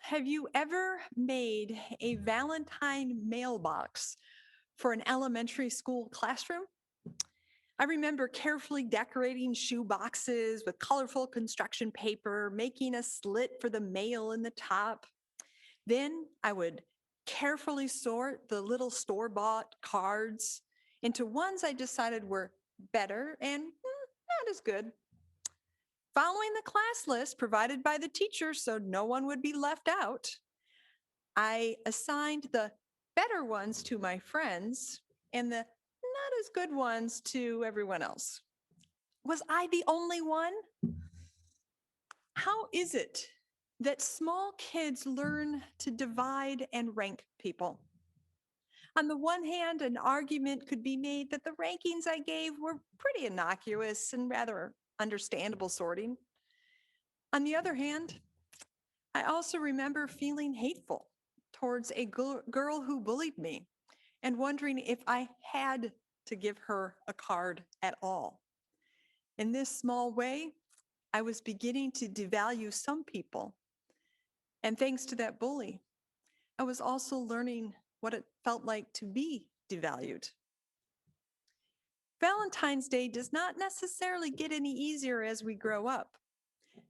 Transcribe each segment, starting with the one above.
Have you ever made a Valentine mailbox for an elementary school classroom? I remember carefully decorating shoe boxes with colorful construction paper, making a slit for the mail in the top. Then I would carefully sort the little store bought cards into ones I decided were better and not as good. Following the class list provided by the teacher so no one would be left out, I assigned the better ones to my friends and the not as good ones to everyone else. Was I the only one? How is it that small kids learn to divide and rank people? On the one hand, an argument could be made that the rankings I gave were pretty innocuous and rather understandable sorting. On the other hand, I also remember feeling hateful towards a girl who bullied me and wondering if I had to give her a card at all. In this small way, I was beginning to devalue some people. And thanks to that bully, I was also learning what it felt like to be devalued. Valentine's Day does not necessarily get any easier as we grow up.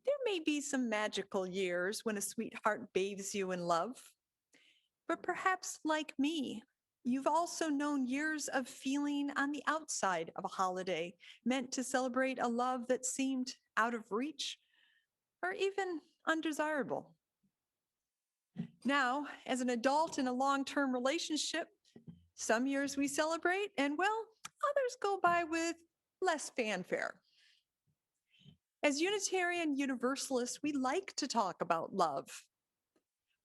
There may be some magical years when a sweetheart bathes you in love, but perhaps like me, you've also known years of feeling on the outside of a holiday meant to celebrate a love that seemed out of reach or even undesirable. Now, as an adult in a long term relationship, some years we celebrate, and well, others go by with less fanfare. As Unitarian Universalists, we like to talk about love.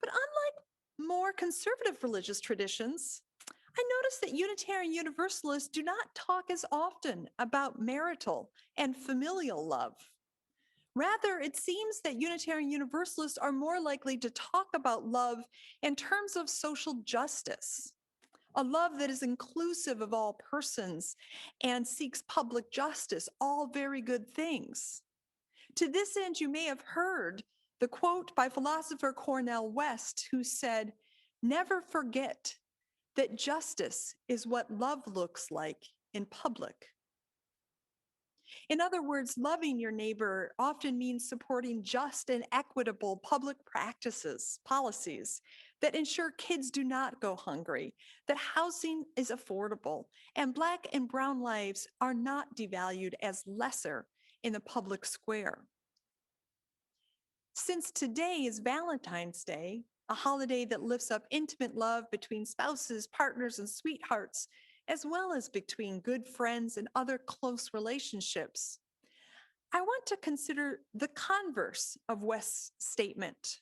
But unlike more conservative religious traditions, I notice that Unitarian Universalists do not talk as often about marital and familial love. Rather, it seems that Unitarian Universalists are more likely to talk about love in terms of social justice, a love that is inclusive of all persons and seeks public justice, all very good things. To this end, you may have heard the quote by philosopher Cornel West, who said, "Never forget that justice is what love looks like in public." In other words, loving your neighbor often means supporting just and equitable public practices, policies that ensure kids do not go hungry, that housing is affordable, and Black and Brown lives are not devalued as lesser in the public square. Since today is Valentine's Day, a holiday that lifts up intimate love between spouses, partners, and sweethearts, as well as between good friends and other close relationships, I want to consider the converse of West's statement.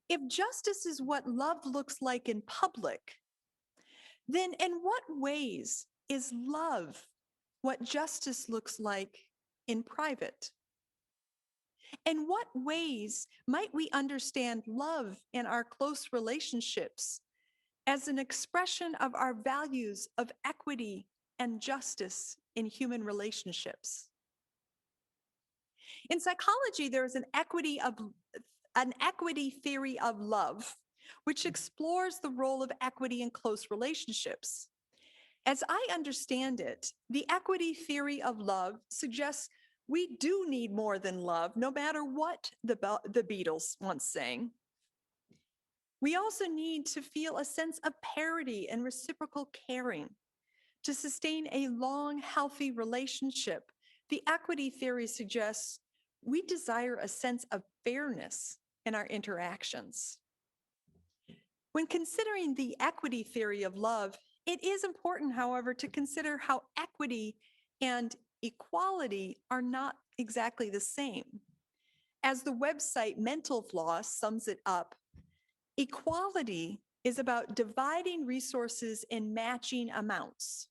If justice is what love looks like in public, then in what ways is love what justice looks like in private? In what ways might we understand love in our close relationships as an expression of our values of equity and justice in human relationships? In psychology, there is an equity theory of love, which explores the role of equity in close relationships. As I understand it, the equity theory of love suggests we do need more than love, no matter what the Beatles once sang. We also need to feel a sense of parity and reciprocal caring. To sustain a long, healthy relationship, the equity theory suggests we desire a sense of fairness in our interactions. When considering the equity theory of love, it is important, however, to consider how equity and equality are not exactly the same. As the website Mental Floss sums it up, equality is about dividing resources in matching amounts,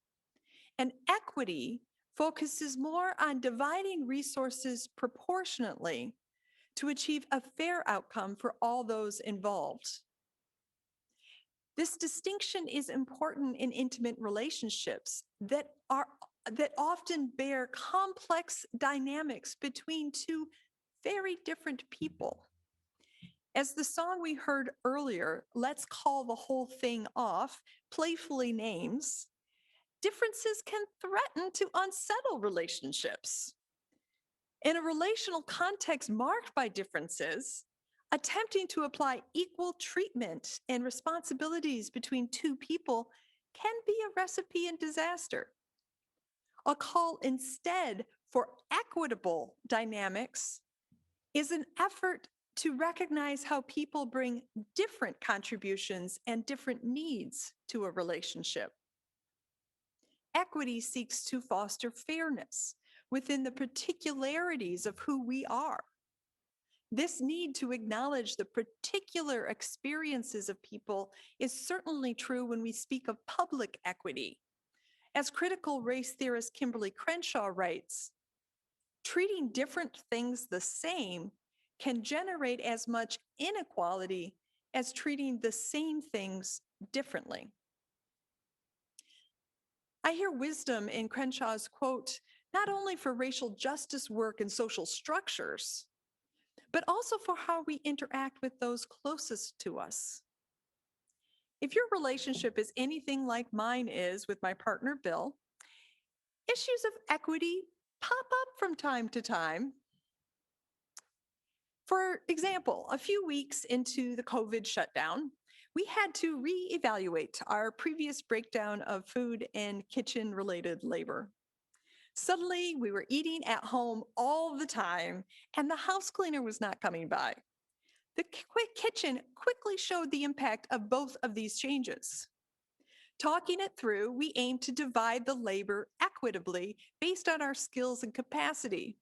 and equity focuses more on dividing resources proportionately to achieve a fair outcome for all those involved. This distinction is important in intimate relationships that often bear complex dynamics between two very different people. As the song we heard earlier, Let's Call the Whole Thing Off, playfully names, differences can threaten to unsettle relationships. In a relational context marked by differences, attempting to apply equal treatment and responsibilities between two people can be a recipe in disaster. A call instead for equitable dynamics is an effort to recognize how people bring different contributions and different needs to a relationship. Equity seeks to foster fairness within the particularities of who we are. This need to acknowledge the particular experiences of people is certainly true when we speak of public equity. As critical race theorist Kimberly Crenshaw writes, treating different things the same can generate as much inequality as treating the same things differently. I hear wisdom in Crenshaw's quote, not only for racial justice work and social structures, but also for how we interact with those closest to us. If your relationship is anything like mine is with my partner, Bill, issues of equity pop up from time to time. For example, a few weeks into the COVID shutdown, we had to reevaluate our previous breakdown of food and kitchen related labor. Suddenly, we were eating at home all the time, and the house cleaner was not coming by. The kitchen quickly showed the impact of both of these changes. Talking it through, we aimed to divide the labor equitably based on our skills and capacity.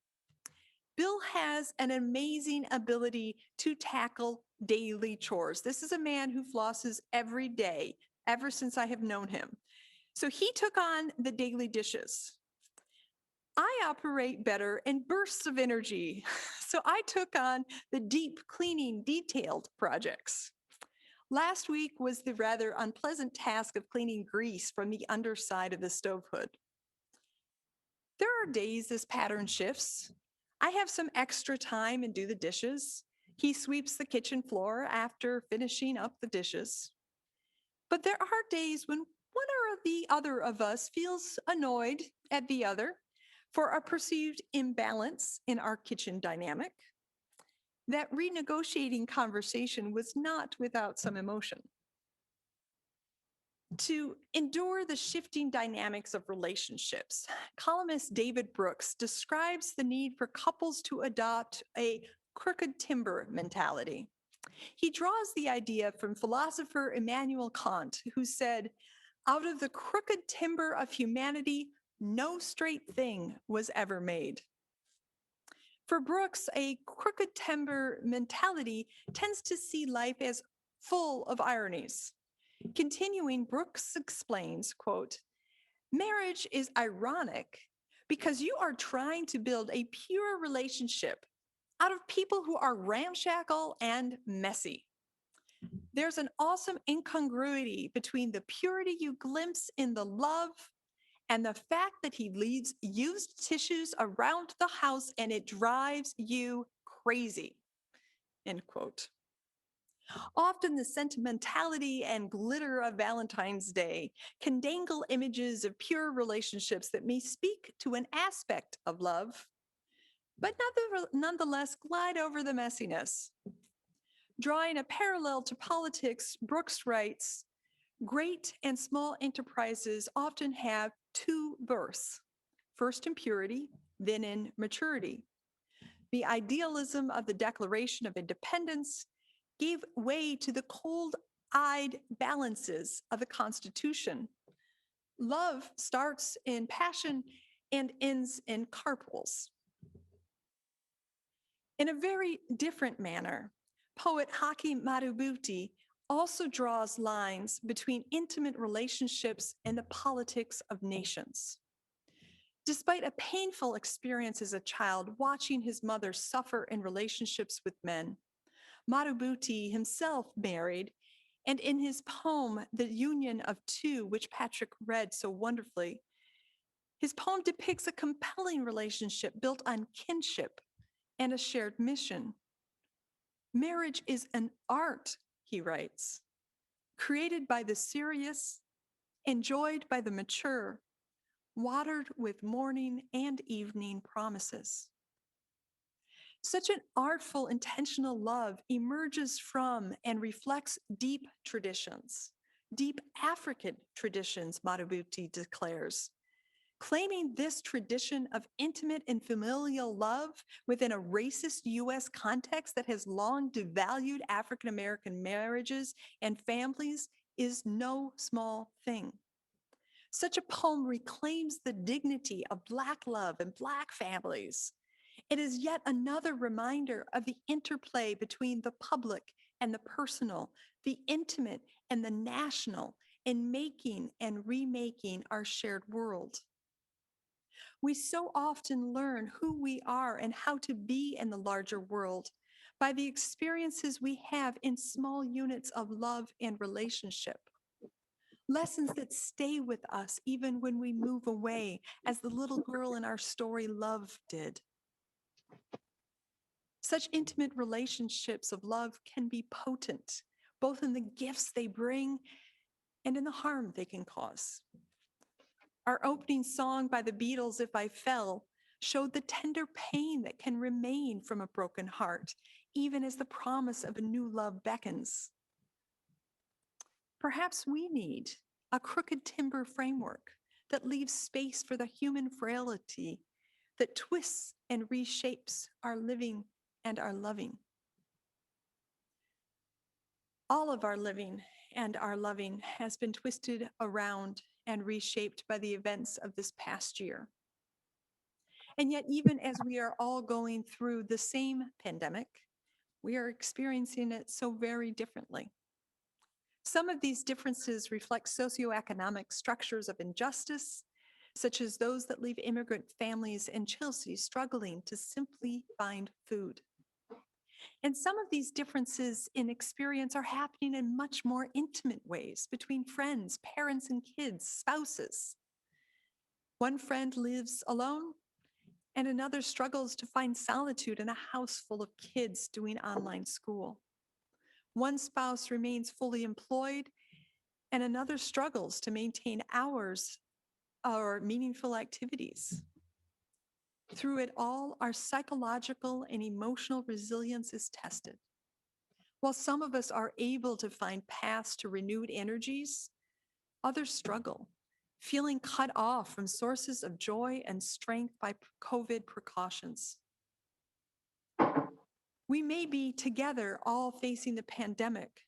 Bill has an amazing ability to tackle daily chores. This is a man who flosses every day, ever since I have known him. So he took on the daily dishes. I operate better in bursts of energy, so I took on the deep cleaning, detailed projects. Last week was the rather unpleasant task of cleaning grease from the underside of the stove hood. There are days this pattern shifts. I have some extra time and do the dishes. He sweeps the kitchen floor after finishing up the dishes. But there are days when one or the other of us feels annoyed at the other for a perceived imbalance in our kitchen dynamic. That renegotiating conversation was not without some emotion. To endure the shifting dynamics of relationships, columnist David Brooks describes the need for couples to adopt a crooked timber mentality. He draws the idea from philosopher Immanuel Kant, who said, "Out of the crooked timber of humanity, no straight thing was ever made." For Brooks, a crooked timber mentality tends to see life as full of ironies. Continuing, Brooks explains, quote, "Marriage is ironic because you are trying to build a pure relationship out of people who are ramshackle and messy. There's an awesome incongruity between the purity you glimpse in the love and the fact that he leaves used tissues around the house and it drives you crazy," end quote. Often the sentimentality and glitter of Valentine's Day can dangle images of pure relationships that may speak to an aspect of love, but nonetheless glide over the messiness. Drawing a parallel to politics, Brooks writes, "Great and small enterprises often have two births, first in purity, then in maturity. The idealism of the Declaration of Independence gave way to the cold-eyed balances of the Constitution. Love starts in passion and ends in carpools." In a very different manner, poet Haki Madhubuti also draws lines between intimate relationships and the politics of nations. Despite a painful experience as a child watching his mother suffer in relationships with men, Madhubuti himself married, and in his poem, The Union of Two, which Patrick read so wonderfully, his poem depicts a compelling relationship built on kinship and a shared mission. Marriage is an art, he writes, created by the serious, enjoyed by the mature, watered with morning and evening promises. Such an artful, intentional love emerges from and reflects deep traditions, deep African traditions, Matabuti declares. Claiming this tradition of intimate and familial love within a racist U.S. context that has long devalued African American marriages and families is no small thing. Such a poem reclaims the dignity of Black love and Black families. It is yet another reminder of the interplay between the public and the personal, the intimate and the national, in making and remaking our shared world. We so often learn who we are and how to be in the larger world by the experiences we have in small units of love and relationship. Lessons that stay with us even when we move away, as the little girl in our story Love did. Such intimate relationships of love can be potent, both in the gifts they bring and in the harm they can cause. Our opening song by the Beatles, If I Fell, showed the tender pain that can remain from a broken heart, even as the promise of a new love beckons. Perhaps we need a crooked timber framework that leaves space for the human frailty that twists and reshapes our living and our loving. All of our living and our loving has been twisted around and reshaped by the events of this past year. And yet, even as we are all going through the same pandemic, we are experiencing it so very differently. Some of these differences reflect socioeconomic structures of injustice, such as those that leave immigrant families in Chelsea struggling to simply find food. And some of these differences in experience are happening in much more intimate ways between friends, parents and kids, spouses. One friend lives alone, and another struggles to find solitude in a house full of kids doing online school. One spouse remains fully employed, and another struggles to maintain hours or meaningful activities. Through it all, our psychological and emotional resilience is tested. While some of us are able to find paths to renewed energies, others struggle, feeling cut off from sources of joy and strength by COVID precautions. We may be together all facing the pandemic,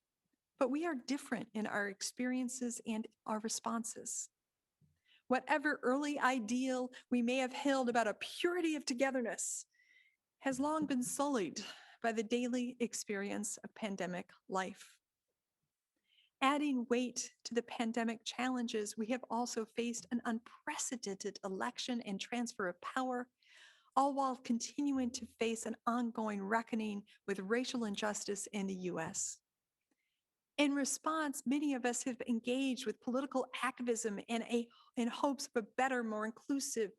but we are different in our experiences and our responses. Whatever early ideal we may have held about a purity of togetherness has long been sullied by the daily experience of pandemic life. Adding weight to the pandemic challenges, we have also faced an unprecedented election and transfer of power, all while continuing to face an ongoing reckoning with racial injustice in the US. In response, many of us have engaged with political activism in hopes of a better, more inclusive,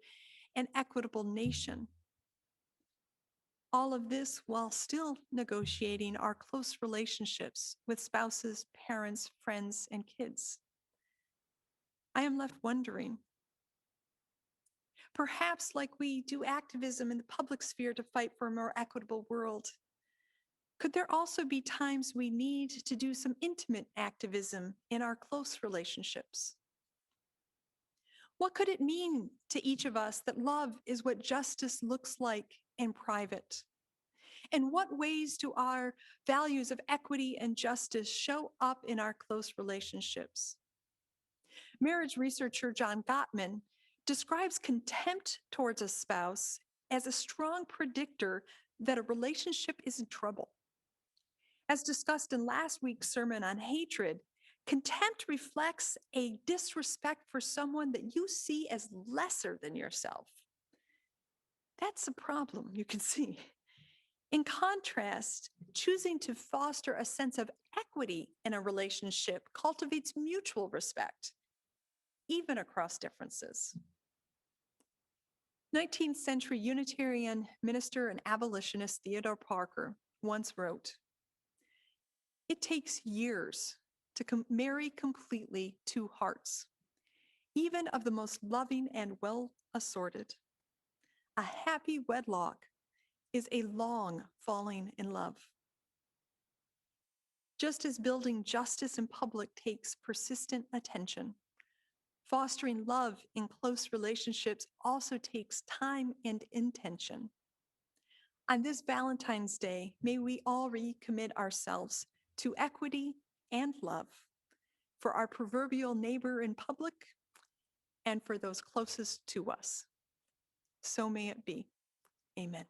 and equitable nation. All of this while still negotiating our close relationships with spouses, parents, friends, and kids. I am left wondering, perhaps like we do activism in the public sphere to fight for a more equitable world, could there also be times we need to do some intimate activism in our close relationships? What could it mean to each of us that love is what justice looks like in private? In what ways do our values of equity and justice show up in our close relationships? Marriage researcher John Gottman describes contempt towards a spouse as a strong predictor that a relationship is in trouble. As discussed in last week's sermon on hatred, contempt reflects a disrespect for someone that you see as lesser than yourself. That's a problem, you can see. In contrast, choosing to foster a sense of equity in a relationship cultivates mutual respect, even across differences. 19th century Unitarian minister and abolitionist Theodore Parker once wrote, It takes years to marry completely two hearts, even of the most loving and well assorted. A happy wedlock is a long falling in love. Just as building justice in public takes persistent attention, fostering love in close relationships also takes time and intention. On this Valentine's Day, may we all recommit ourselves to equity and love for our proverbial neighbor in public and for those closest to us. So may it be. Amen.